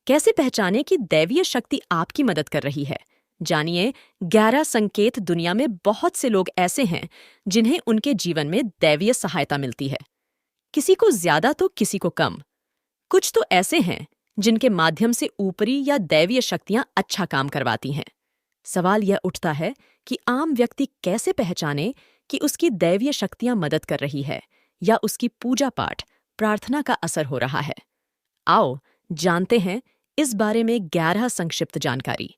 कैसे पहचाने कि दैवीय शक्ति आपकी मदद कर रही है? जानिए 11 संकेत। दुनिया में बहुत से लोग ऐसे हैं जिन्हें उनके जीवन में दैवीय सहायता मिलती है, किसी को ज्यादा तो किसी को कम। कुछ तो ऐसे हैं जिनके माध्यम से ऊपरी या दैवीय शक्तियां अच्छा काम करवाती हैं। सवाल यह उठता है कि आम व्यक्ति कैसे पहचाने कि उसकी दैवीय शक्तियां मदद कर रही है या उसकी पूजा पाठ, प्रार्थना का असर हो रहा है। आओ जानते हैं इस बारे में 11 संक्षिप्त जानकारी।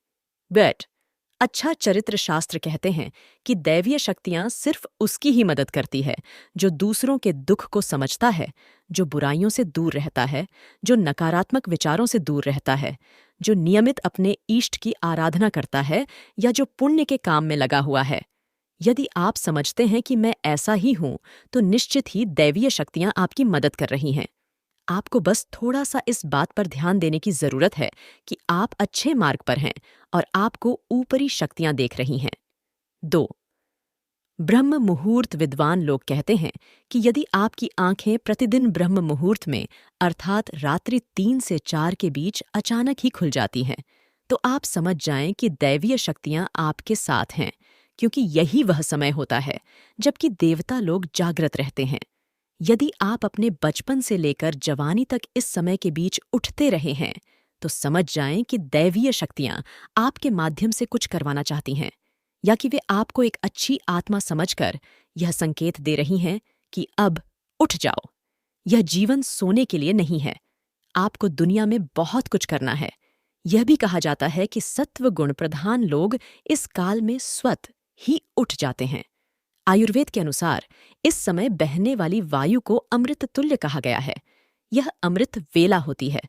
बट अच्छा चरित्र शास्त्र कहते हैं कि दैवीय शक्तियां सिर्फ उसकी ही मदद करती है जो दूसरों के दुख को समझता है, जो बुराइयों से दूर रहता है, जो नकारात्मक विचारों से दूर रहता है, जो नियमित अपने इष्ट की आराधना करता है या जो पुण्य के काम में लगा हुआ है। यदि आप समझते हैं कि मैं ऐसा ही हूं, तो निश्चित ही दैवीय शक्तियां आपकी मदद कर रही हैं। आपको बस थोड़ा सा इस बात पर ध्यान देने की जरूरत है कि आप अच्छे मार्ग पर हैं और आपको ऊपरी शक्तियां देख रही हैं। 2. ब्रह्म मुहूर्त। विद्वान लोग कहते हैं कि यदि आपकी आंखें प्रतिदिन ब्रह्म मुहूर्त में अर्थात रात्रि 3 से 4 के बीच अचानक ही खुल जाती हैं, तो आप समझ जाएं कि दैवीय शक्तियां आपके साथ हैं, क्योंकि यही वह समय होता है जबकि देवता लोग जागृत रहते हैं। यदि आप अपने बचपन से लेकर जवानी तक इस समय के बीच उठते रहे हैं, तो समझ जाएं कि दैवीय शक्तियां आपके माध्यम से कुछ करवाना चाहती हैं, या कि वे आपको एक अच्छी आत्मा समझकर यह संकेत दे रही हैं कि अब उठ जाओ। यह जीवन सोने के लिए नहीं है। आपको दुनिया में बहुत कुछ करना है। यह भी कहा जाता है कि सत्व गुण प्रधान लोग इस काल में स्वतः ही उठ जाते हैं। आयुर्वेद के अनुसार इस समय बहने वाली वायु को अमृत तुल्य कहा गया है। यह अमृत वेला होती है।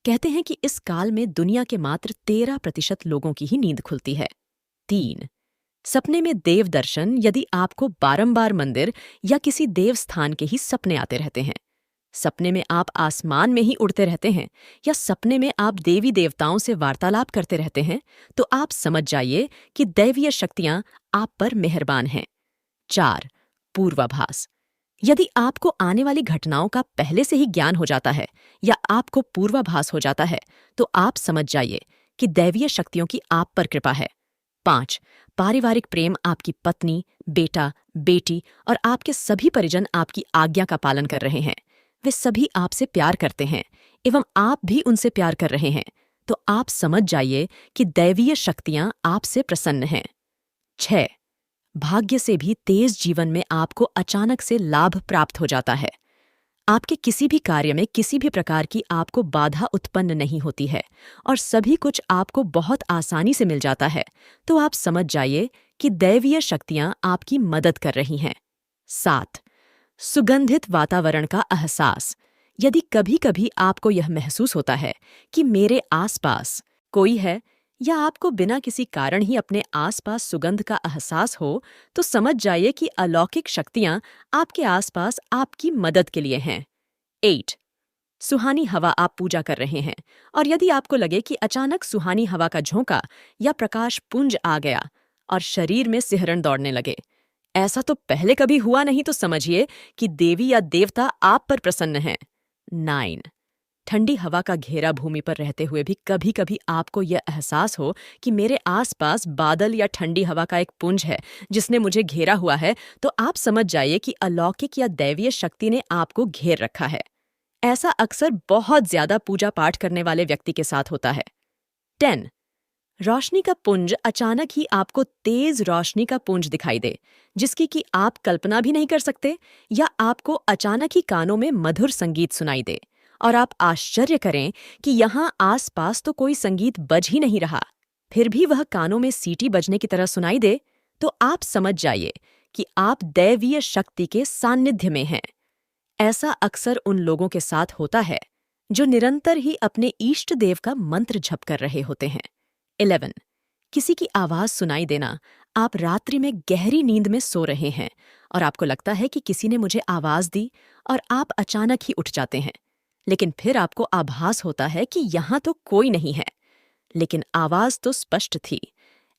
कहते हैं कि इस काल में दुनिया के मात्र 13% लोगों की ही नींद खुलती है। 3. सपने में देव दर्शन। यदि आपको बारंबार मंदिर या किसी देव स्थान के ही सपने आते रहते हैं, सपने में आप आसमान में ही उड़ते रहते हैं, या सपने में आप देवी देवताओं से वार्तालाप करते रहते हैं, तो आप समझ जाइए कि दैवीय शक्तियां आप पर मेहरबान हैं। 4. पूर्वाभास। यदि आपको आने वाली घटनाओं का पहले से ही ज्ञान हो जाता है या आपको पूर्वाभास हो जाता है, तो आप समझ जाइए कि दैवीय शक्तियों की आप पर कृपा है। 5. पारिवारिक प्रेम। आपकी पत्नी, बेटा, बेटी और आपके सभी परिजन आपकी आज्ञा का पालन कर रहे हैं। वे सभी आपसे प्यार करते हैं एवं आप भी उनसे प्यार कर रहे हैं, तो आप समझ जाइए कि दैवीय शक्तियां आपसे प्रसन्न हैं। 6. भाग्य से भी तेज जीवन में आपको अचानक से लाभ प्राप्त हो जाता है। आपके किसी भी कार्य में किसी भी प्रकार की आपको बाधा उत्पन्न नहीं होती है और सभी कुछ आपको बहुत आसानी से मिल जाता है, तो आप समझ जाइए कि दैवीय शक्तियां आपकी मदद कर रही हैं। 7. सुगंधित वातावरण का एहसास। यदि कभी कभी आपको यह महसूस होता है कि मेरे आसपास कोई है, या आपको बिना किसी कारण ही अपने आसपास सुगंध का एहसास हो, तो समझ जाइए कि अलौकिक शक्तियां आपके आसपास आपकी मदद के लिए हैं। 8. सुहानी हवा। आप पूजा कर रहे हैं और यदि आपको लगे कि अचानक सुहानी हवा का झोंका या प्रकाश पुंज आ गया और शरीर में सिहरन दौड़ने लगे, ऐसा तो पहले कभी हुआ नहीं, तो समझिए कि देवी या देवता आप पर प्रसन्न हैं। 9. ठंडी हवा का घेरा। भूमि पर रहते हुए भी कभी कभी आपको यह एहसास हो कि मेरे आसपास बादल या ठंडी हवा का एक पुंज है जिसने मुझे घेरा हुआ है, तो आप समझ जाइए कि अलौकिक या दैवीय शक्ति ने आपको घेर रखा है। ऐसा अक्सर बहुत ज्यादा पूजा पाठ करने वाले व्यक्ति के साथ होता है। 10. रोशनी का पुंज। अचानक ही आपको तेज रोशनी का पुंज दिखाई दे, जिसकी कि आप कल्पना भी नहीं कर सकते, या आपको अचानक ही कानों में मधुर संगीत सुनाई दे और आप आश्चर्य करें कि यहाँ आसपास तो कोई संगीत बज ही नहीं रहा, फिर भी वह कानों में सीटी बजने की तरह सुनाई दे, तो आप समझ जाइए कि आप दैवीय शक्ति के सान्निध्य में हैं। ऐसा अक्सर उन लोगों के साथ होता है जो निरंतर ही अपने इष्ट देव का मंत्र जप कर रहे होते हैं। 11. किसी की आवाज सुनाई देना। आप रात्रि में गहरी नींद में सो रहे हैं और आपको लगता है कि किसी ने मुझे आवाज दी, और आप अचानक ही उठ जाते हैं, लेकिन फिर आपको आभास होता है कि यहाँ तो कोई नहीं है, लेकिन आवाज तो स्पष्ट थी।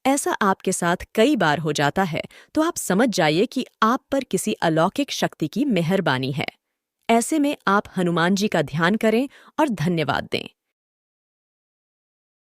ऐसा आपके साथ कई बार हो जाता है, तो आप समझ जाइए कि आप पर किसी अलौकिक शक्ति की मेहरबानी है। ऐसे में आप हनुमान जी का ध्यान करें और धन्यवाद दें।